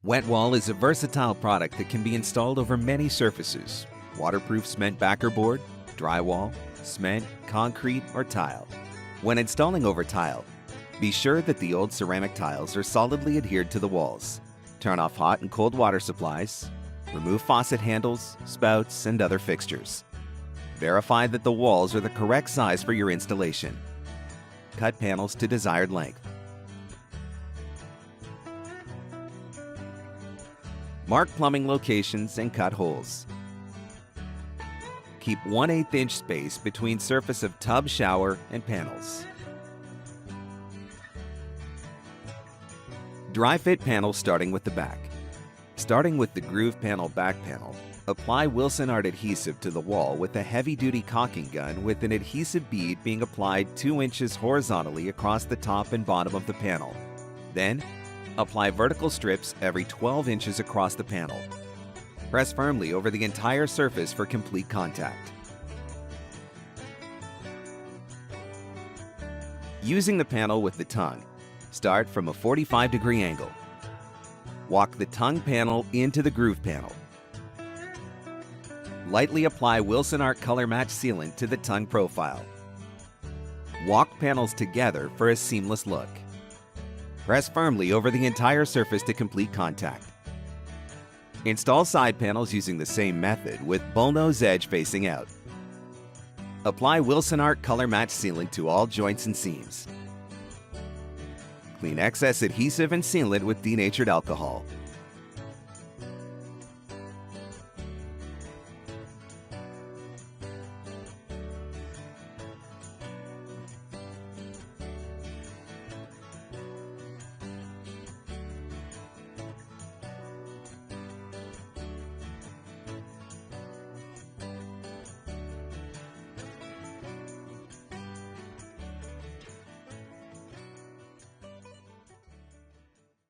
Wetwall is a versatile product that can be installed over many surfaces: waterproof cement backer board, drywall, cement, concrete, or tile. When installing over tile, be sure that the old ceramic tiles are solidly adhered to the walls. Turn off hot and cold water supplies. Remove faucet handles, spouts, and other fixtures. Verify that the walls are the correct size for your installation. Cut panels to desired length. Mark plumbing locations and cut holes. Keep 1/8 inch space between surface of tub, shower, and panels. Dry fit panels starting with the back. Starting with the groove panel back panel, apply Wilson Art adhesive to the wall with a heavy-duty caulking gun with an adhesive bead being applied 2 inches horizontally across the top and bottom of the panel. Then, apply vertical strips every 12 inches across the panel. Press firmly over the entire surface for complete contact. Using the panel with the tongue, start from a 45-degree angle. Walk the tongue panel into the groove panel. Lightly apply Wilson Art Color Match Sealant to the tongue profile. Walk panels together for a seamless look. Press firmly over the entire surface to complete contact. Install side panels using the same method with bullnose edge facing out. Apply Wilson Art Color Match Sealant to all joints and seams. Clean excess adhesive and sealant with denatured alcohol.